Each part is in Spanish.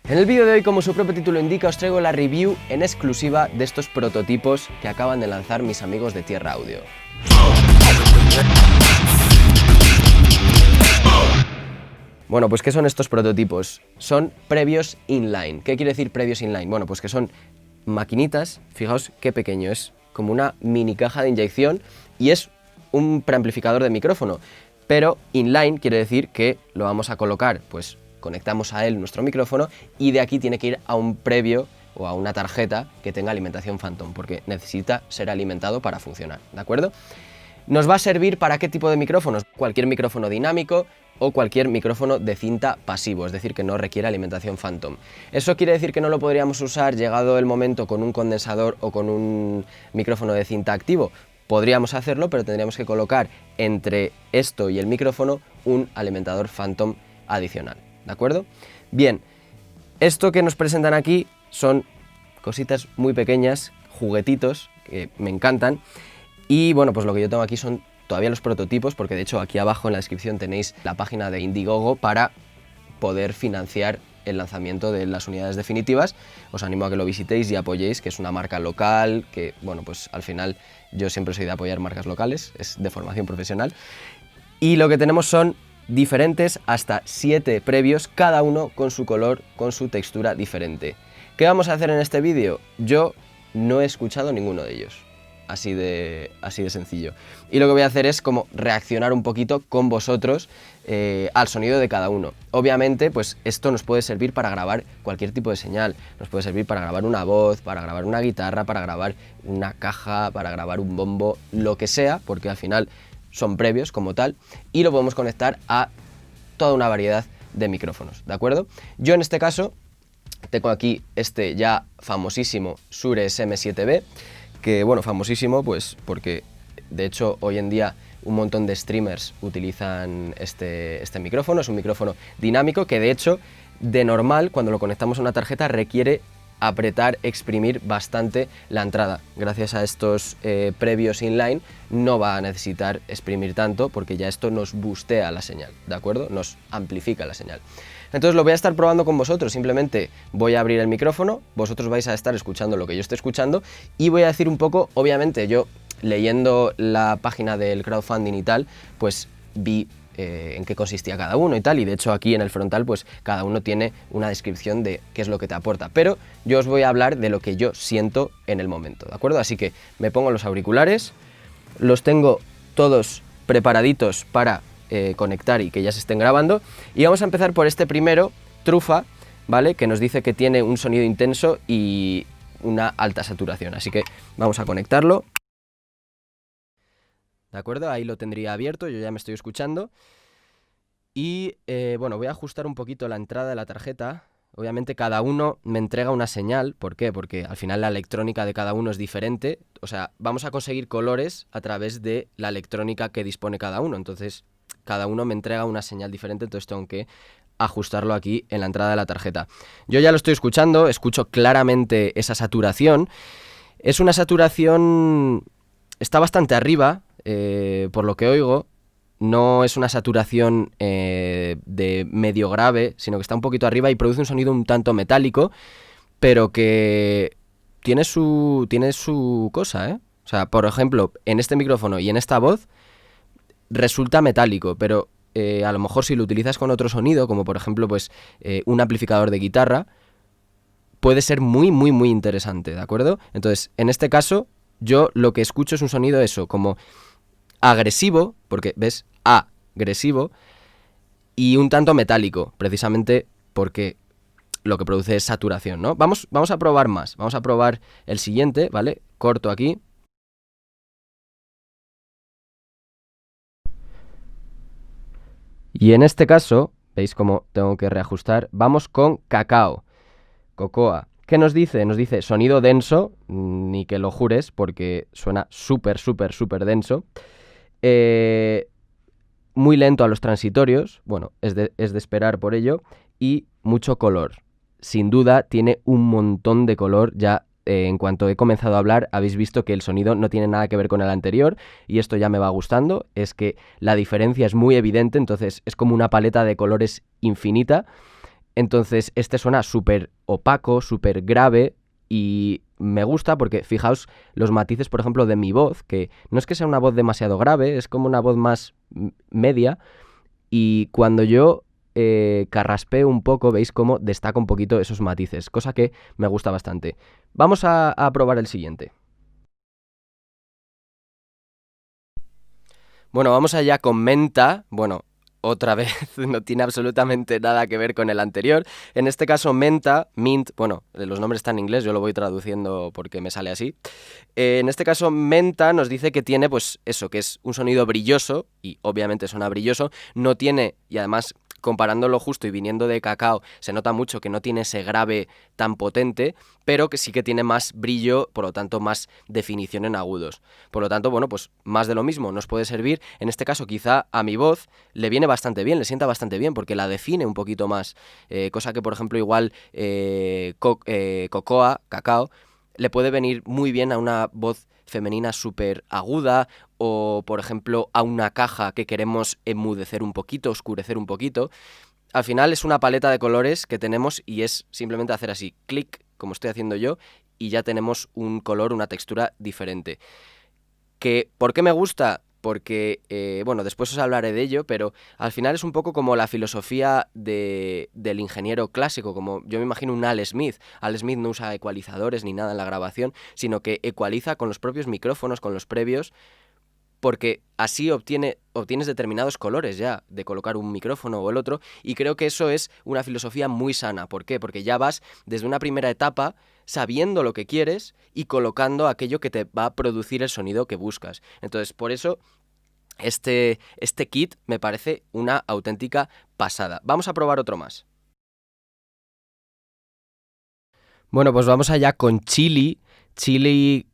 En el vídeo de hoy, como su propio título indica, os traigo la review en exclusiva de estos prototipos que acaban de lanzar mis amigos de Tierra Audio. Bueno, pues ¿qué son estos prototipos? Son previos inline. ¿Qué quiere decir previos inline? Bueno, pues que son maquinitas, fijaos qué pequeño es, como una mini caja de inyección y es un preamplificador de micrófono, pero inline quiere decir que lo vamos a colocar, pues conectamos a él nuestro micrófono y de aquí tiene que ir a un previo o a una tarjeta que tenga alimentación Phantom, porque necesita ser alimentado para funcionar, ¿de acuerdo? ¿Nos va a servir para qué tipo de micrófonos? Cualquier micrófono dinámico o cualquier micrófono de cinta pasivo, es decir, que no requiere alimentación Phantom. ¿Eso quiere decir que no lo podríamos usar llegado el momento con un condensador o con un micrófono de cinta activo? Podríamos hacerlo, pero tendríamos que colocar entre esto y el micrófono un alimentador Phantom adicional, ¿de acuerdo? Bien, esto que nos presentan aquí son cositas muy pequeñas, juguetitos, que me encantan. Y bueno, pues lo que yo tengo aquí son todavía los prototipos, porque de hecho aquí abajo en la descripción tenéis la página de Indiegogo para poder financiar el lanzamiento de las unidades definitivas. Os animo a que lo visitéis y apoyéis, que es una marca local, que bueno, pues al final yo siempre soy de apoyar marcas locales, es de formación profesional. Y lo que tenemos son diferentes, hasta 7 previos, cada uno con su color, con su textura diferente. ¿Qué vamos a hacer en este vídeo? Yo no he escuchado ninguno de ellos. Así de sencillo. Y lo que voy a hacer es como reaccionar un poquito con vosotros al sonido de cada uno. Obviamente, pues esto nos puede servir para grabar cualquier tipo de señal. Nos puede servir para grabar una voz, para grabar una guitarra, para grabar una caja, para grabar un bombo, lo que sea, porque al final son previos como tal, y lo podemos conectar a toda una variedad de micrófonos, ¿de acuerdo? Yo en este caso tengo aquí este ya famosísimo Shure SM7B, que bueno, famosísimo pues porque de hecho hoy en día un montón de streamers utilizan este micrófono. Es un micrófono dinámico que de hecho de normal cuando lo conectamos a una tarjeta requiere apretar, exprimir bastante la entrada. Gracias a estos previos inline no va a necesitar exprimir tanto porque ya esto nos boostea la señal, ¿de acuerdo? Nos amplifica la señal. Entonces lo voy a estar probando con vosotros, simplemente voy a abrir el micrófono, vosotros vais a estar escuchando lo que yo esté escuchando y voy a decir un poco, obviamente yo leyendo la página del crowdfunding y tal, pues vi en qué consistía cada uno y tal, y de hecho aquí en el frontal pues cada uno tiene una descripción de qué es lo que te aporta, pero yo os voy a hablar de lo que yo siento en el momento, ¿de acuerdo? Así que me pongo los auriculares, los tengo todos preparaditos para conectar y que ya se estén grabando, y vamos a empezar por este primero, Trufa, ¿vale? Que nos dice que tiene un sonido intenso y una alta saturación, así que vamos a conectarlo. ¿De acuerdo? Ahí lo tendría abierto, yo ya me estoy escuchando. Y bueno, voy a ajustar un poquito la entrada de la tarjeta. Obviamente cada uno me entrega una señal. ¿Por qué? Porque al final la electrónica de cada uno es diferente. O sea, vamos a conseguir colores a través de la electrónica que dispone cada uno. Entonces, cada uno me entrega una señal diferente, entonces tengo que ajustarlo aquí en la entrada de la tarjeta. Yo ya lo estoy escuchando, escucho claramente esa saturación. Es una saturación... está bastante arriba. Por lo que oigo, no es una saturación de medio grave, sino que está un poquito arriba y produce un sonido un tanto metálico, pero que tiene su cosa, ¿eh? O sea, por ejemplo, en este micrófono y en esta voz resulta metálico, pero a lo mejor si lo utilizas con otro sonido, como por ejemplo pues un amplificador de guitarra, puede ser muy, muy, muy interesante, ¿de acuerdo? Entonces, en este caso, yo lo que escucho es un sonido eso, como agresivo, porque ves, agresivo, y un tanto metálico, precisamente porque lo que produce es saturación, ¿no? Vamos a probar más, vamos a probar el siguiente, ¿vale? Corto aquí. Y en este caso, veis cómo tengo que reajustar, vamos con Cacao, Cocoa. ¿Qué nos dice? Nos dice sonido denso, ni que lo jures, porque suena súper, súper, súper denso. Muy lento a los transitorios, bueno, es de esperar por ello, y mucho color. Sin duda tiene un montón de color, ya en cuanto he comenzado a hablar habéis visto que el sonido no tiene nada que ver con el anterior y esto ya me va gustando, es que la diferencia es muy evidente, entonces es como una paleta de colores infinita Entonces este suena súper opaco, súper grave y me gusta porque fijaos los matices, por ejemplo, de mi voz, que no es que sea una voz demasiado grave, es como una voz más media y cuando yo carraspeo un poco, veis cómo destaca un poquito esos matices, cosa que me gusta bastante. Vamos a probar el siguiente. Bueno, vamos allá con Menta. Bueno, otra vez no tiene absolutamente nada que ver con el anterior. En este caso, Menta, Mint, bueno, los nombres están en inglés, yo lo voy traduciendo porque me sale así. En este caso, Menta nos dice que tiene, pues eso, que es un sonido brilloso, y obviamente suena brilloso, no tiene, y además comparándolo justo y viniendo de Cacao, se nota mucho que no tiene ese grave tan potente, pero que sí que tiene más brillo, por lo tanto más definición en agudos. Por lo tanto, bueno, pues más de lo mismo nos puede servir. En este caso, quizá a mi voz le viene bastante bien, le sienta bastante bien, porque la define un poquito más. Cosa que, por ejemplo, igual Cocoa, Cacao, le puede venir muy bien a una voz femenina súper aguda o, por ejemplo, a una caja que queremos enmudecer un poquito, oscurecer un poquito. Al final es una paleta de colores que tenemos y es simplemente hacer así, clic, como estoy haciendo yo, y ya tenemos un color, una textura diferente. ¿Por qué me gusta? Porque, bueno, después os hablaré de ello, pero al final es un poco como la filosofía del ingeniero clásico, como yo me imagino un Al Smith. Al Smith no usa ecualizadores ni nada en la grabación, sino que ecualiza con los propios micrófonos, con los previos, porque así obtienes determinados colores ya de colocar un micrófono o el otro, y creo que eso es una filosofía muy sana. ¿Por qué? Porque ya vas desde una primera etapa sabiendo lo que quieres y colocando aquello que te va a producir el sonido que buscas. Entonces, por eso este kit me parece una auténtica pasada. Vamos a probar otro más. Bueno, pues vamos allá con Chili. Chili,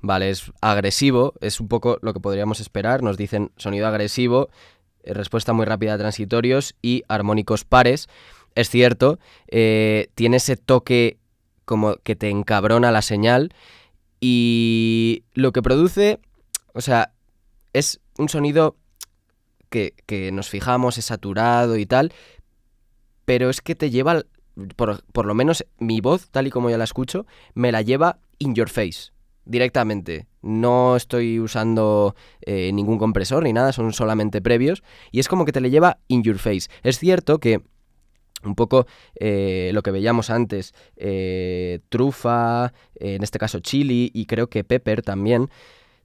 vale, es agresivo, es un poco lo que podríamos esperar. Nos dicen sonido agresivo, respuesta muy rápida a transitorios y armónicos pares. Es cierto, tiene ese toque como que te encabrona la señal y lo que produce, o sea, es un sonido que nos fijamos, es saturado y tal, pero es que te lleva, por lo menos mi voz, tal y como yo la escucho, me la lleva in your face, directamente. No estoy usando ningún compresor ni nada, son solamente previos, y es como que te le lleva in your face. Es cierto que un poco lo que veíamos antes, trufa, en este caso chili y creo que pepper también,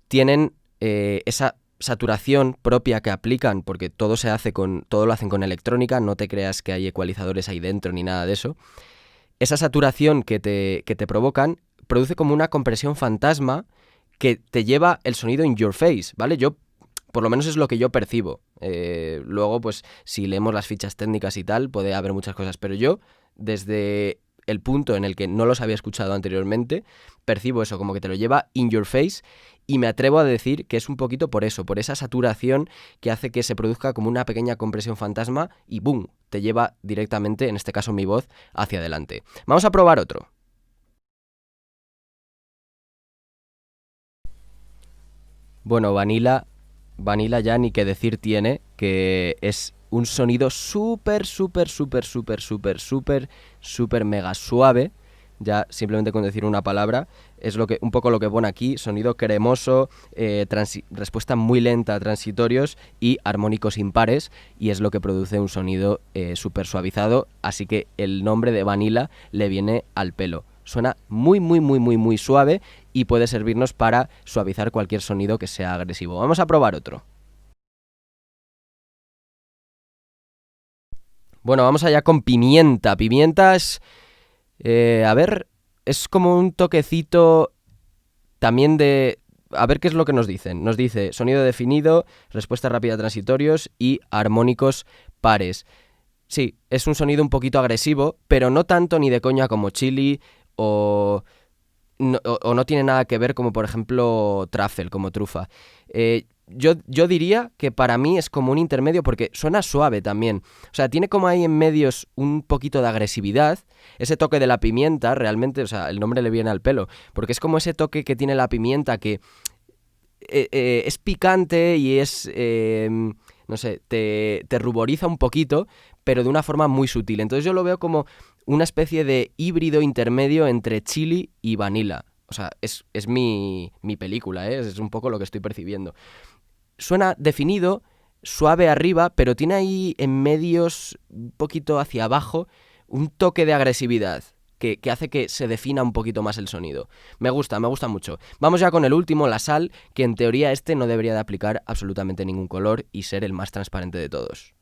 tienen esa saturación propia que aplican, porque todo lo hacen con electrónica, no te creas que hay ecualizadores ahí dentro ni nada de eso. Esa saturación que te provocan produce como una compresión fantasma que te lleva el sonido in your face, ¿vale? Por lo menos es lo que yo percibo. Luego, pues, si leemos las fichas técnicas y tal, puede haber muchas cosas, pero yo, desde el punto en el que no los había escuchado anteriormente, percibo eso, como que te lo lleva in your face, y me atrevo a decir que es un poquito por eso, por esa saturación que hace que se produzca como una pequeña compresión fantasma y ¡boom!, te lleva directamente, en este caso mi voz, hacia adelante. Vamos a probar otro. Bueno, Vanilla ya ni que decir tiene, que es un sonido súper, súper, súper, súper, súper, súper, súper mega suave. Ya simplemente con decir una palabra, es un poco lo que pone aquí, sonido cremoso, respuesta muy lenta a transitorios y armónicos impares, y es lo que produce un sonido súper suavizado, así que el nombre de Vanilla le viene al pelo. Suena muy, muy, muy, muy, muy suave y puede servirnos para suavizar cualquier sonido que sea agresivo. Vamos a probar otro. Bueno, vamos allá con pimienta. Pimienta es, a ver, es como un toquecito también de... A ver qué es lo que nos dicen. Nos dice sonido definido, respuesta rápida a transitorios y armónicos pares. Sí, es un sonido un poquito agresivo, pero no tanto ni de coña como chili o no tiene nada que ver como por ejemplo truffle, como trufa. Yo diría que para mí es como un intermedio porque suena suave también. O sea, tiene como ahí en medios un poquito de agresividad. Ese toque de la pimienta, realmente, o sea, el nombre le viene al pelo. Porque es como ese toque que tiene la pimienta que es picante y es no sé, te ruboriza un poquito, pero de una forma muy sutil. Entonces yo lo veo como una especie de híbrido intermedio entre chili y vanilla. O sea, es mi película, ¿eh? Es un poco lo que estoy percibiendo. Suena definido, suave arriba, pero tiene ahí en medios, un poquito hacia abajo, un toque de agresividad que hace que se defina un poquito más el sonido. Me gusta mucho. Vamos ya con el último, la sal, que en teoría no debería de aplicar absolutamente ningún color y ser el más transparente de todos.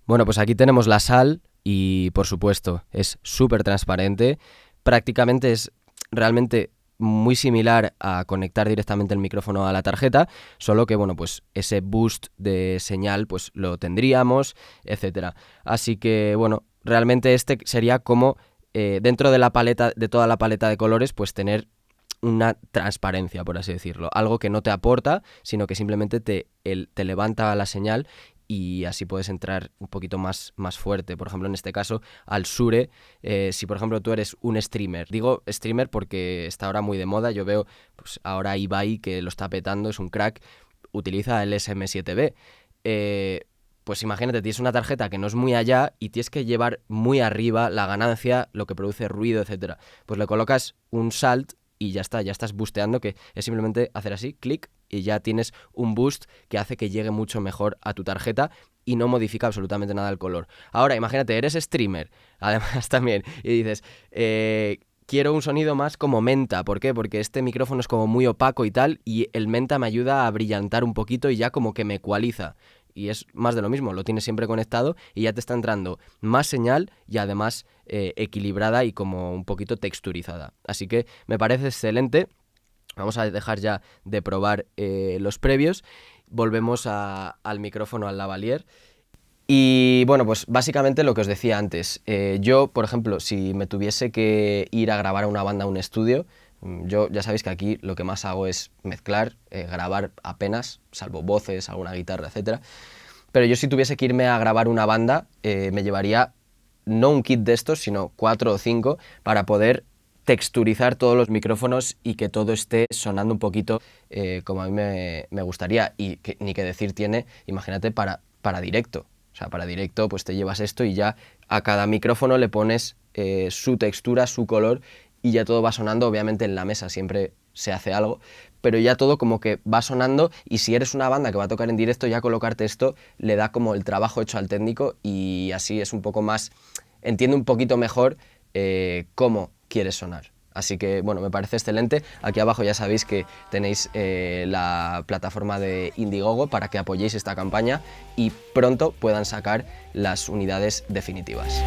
Bueno, pues aquí tenemos la sal y, por supuesto, es súper transparente. Prácticamente es realmente muy similar a conectar directamente el micrófono a la tarjeta, solo que, bueno, pues ese boost de señal pues lo tendríamos, etcétera. Así que, bueno, realmente sería como dentro de la paleta, de toda la paleta de colores, pues tener una transparencia, por así decirlo. Algo que no te aporta, sino que simplemente te levanta la señal y así puedes entrar un poquito más fuerte. Por ejemplo, en este caso, al Shure, si por ejemplo tú eres un streamer, digo streamer porque está ahora muy de moda, yo veo pues ahora Ibai que lo está petando, es un crack, utiliza el SM7B. Pues imagínate, tienes una tarjeta que no es muy allá y tienes que llevar muy arriba la ganancia, lo que produce ruido, etcétera. Pues le colocas un salt y ya está, ya estás boosteando, que es simplemente hacer así, clic, y ya tienes un boost que hace que llegue mucho mejor a tu tarjeta y no modifica absolutamente nada el color. Ahora, imagínate, eres streamer, además también, y dices, quiero un sonido más como menta. ¿Por qué? Porque este micrófono es como muy opaco y tal, y el menta me ayuda a brillantar un poquito y ya como que me ecualiza. Y es más de lo mismo, lo tienes siempre conectado y ya te está entrando más señal y además equilibrada y como un poquito texturizada. Así que me parece excelente. Vamos a dejar ya de probar los previos. Volvemos al micrófono, al lavalier. Y bueno, pues básicamente lo que os decía antes. Yo, por ejemplo, si me tuviese que ir a grabar a una banda a un estudio, yo ya sabéis que aquí lo que más hago es mezclar, grabar apenas, salvo voces, alguna guitarra, etcétera. Pero yo si tuviese que irme a grabar una banda, me llevaría no un kit de estos, sino 4 o 5 para poder texturizar todos los micrófonos y que todo esté sonando un poquito como a mí me gustaría. Y que, ni que decir tiene, imagínate, para directo. O sea, para directo pues te llevas esto y ya a cada micrófono le pones su textura, su color y ya todo va sonando. Obviamente en la mesa siempre se hace algo, pero ya todo como que va sonando y si eres una banda que va a tocar en directo, ya colocarte esto le da como el trabajo hecho al técnico y así es un poco más, entiende un poquito mejor cómo quieres sonar. Así que, bueno, me parece excelente. Aquí abajo ya sabéis que tenéis la plataforma de Indiegogo para que apoyéis esta campaña y pronto puedan sacar las unidades definitivas.